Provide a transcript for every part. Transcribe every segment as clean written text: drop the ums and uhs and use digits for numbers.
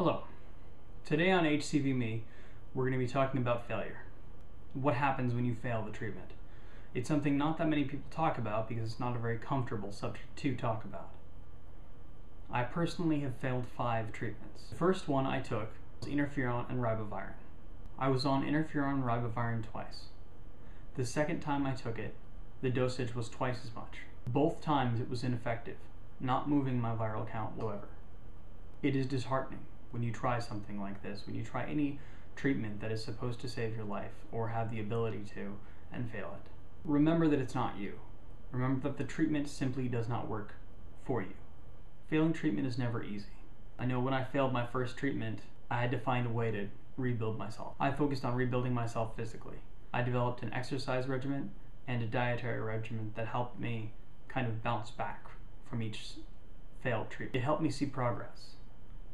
Hello. Today on HCV Me, we're going to be talking about failure. What happens when you fail the treatment? It's something not that many people talk about because it's not a very comfortable subject to talk about. I personally have failed 5 treatments. The first one I took was interferon and ribavirin. I was on interferon and ribavirin twice. The second time I took it, the dosage was twice as much. Both times it was ineffective, not moving my viral count whatsoever. It is disheartening when you try something like this, when you try any treatment that is supposed to save your life or have the ability to, and fail it. Remember that it's not you. Remember that the treatment simply does not work for you. Failing treatment is never easy. I know when I failed my first treatment, I had to find a way to rebuild myself. I focused on rebuilding myself physically. I developed an exercise regimen and a dietary regimen that helped me kind of bounce back from each failed treatment. It helped me see progress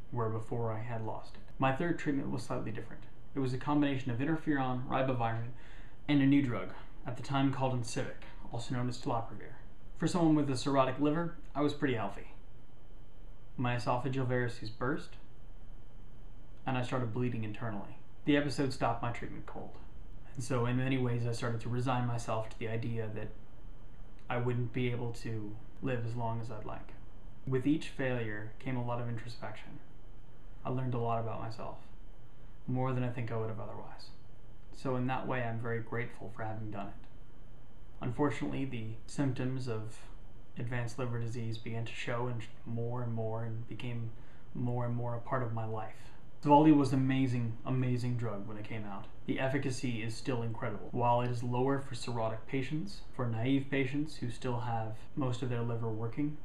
where before I had lost it. My third treatment was slightly different. It was a combination of interferon, ribavirin, and a new drug, at the time called Incivek, also known as telaprevir. For someone with a cirrhotic liver, I was pretty healthy. My esophageal varices burst, and I started bleeding internally. The episode stopped my treatment cold. And so in many ways I started to resign myself to the idea that I wouldn't be able to live as long as I'd like. With each failure came a lot of introspection. I learned a lot about myself, more than I think I would have otherwise. So in that way, I'm very grateful for having done it. Unfortunately, the symptoms of advanced liver disease began to show and became more and more a part of my life. Sovaldi was an amazing drug when it came out. The efficacy is still incredible. While it is lower for cirrhotic patients, for naive patients who still have most of their liver working,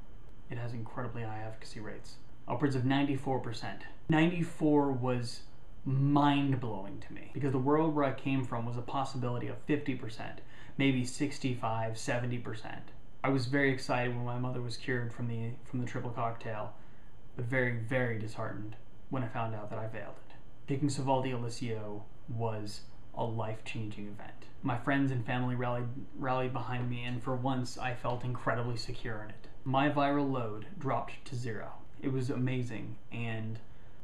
it has incredibly high efficacy rates. Upwards of 94%. 94 was mind-blowing to me, because the world where I came from was a possibility of 50%, maybe 65, 70%. I was very excited when my mother was cured from the triple cocktail, but very, very disheartened when I found out that I failed it. Taking Sovaldi Alisio was a life-changing event. My friends and family rallied behind me, and for once I felt incredibly secure in it. My viral load dropped to 0. It was amazing, and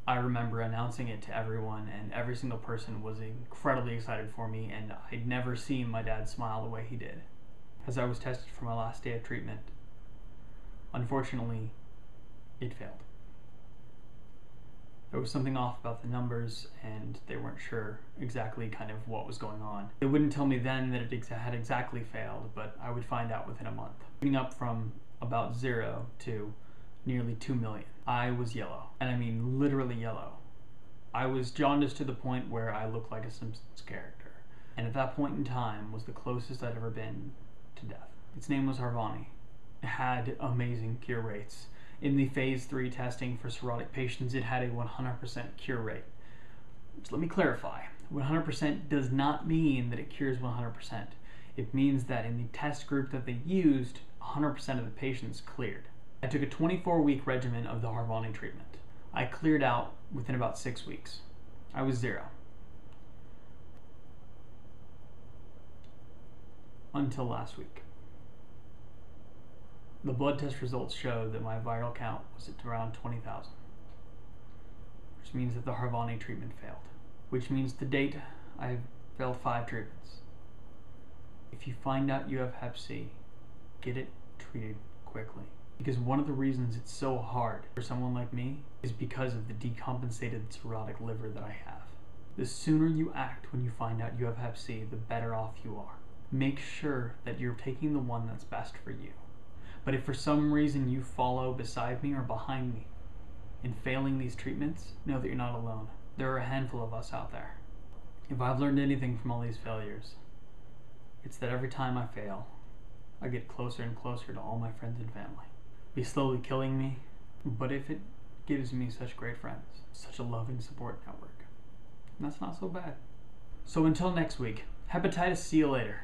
I remember announcing it to everyone, and every single person was incredibly excited for me, and I'd never seen my dad smile the way he did as I was tested for my last day of treatment. Unfortunately, it failed. There was something off about the numbers, and they weren't sure exactly kind of what was going on. They wouldn't tell me then that it had exactly failed, but I would find out within a month. Moving up from about 0 to nearly 2 million. I was yellow, and I mean literally yellow. I was jaundiced to the point where I looked like a Simpsons character, and at that point in time was the closest I'd ever been to death. Its name was Harvoni. It had amazing cure rates. In the phase 3 testing for cirrhotic patients, it had a 100% cure rate. So let me clarify. 100% does not mean that it cures 100%. It means that in the test group that they used, 100% of the patients cleared. I took a 24-week regimen of the Harvoni treatment. I cleared out within about 6 weeks. I was 0. Until last week. The blood test results showed that my viral count was at around 20,000, which means that the Harvoni treatment failed. Which means to date, I've failed 5 treatments. If you find out you have Hep C, get it treated quickly. Because one of the reasons it's so hard for someone like me is because of the decompensated cirrhotic liver that I have. The sooner you act when you find out you have Hep C, the better off you are. Make sure that you're taking the one that's best for you. But if for some reason you follow beside me or behind me in failing these treatments, know that you're not alone. There are a handful of us out there. If I've learned anything from all these failures, it's that every time I fail, I get closer and closer to all my friends and family. Be slowly killing me, but if it gives me such great friends, such a loving support network, that's not so bad. So until next week, hepatitis, see you later.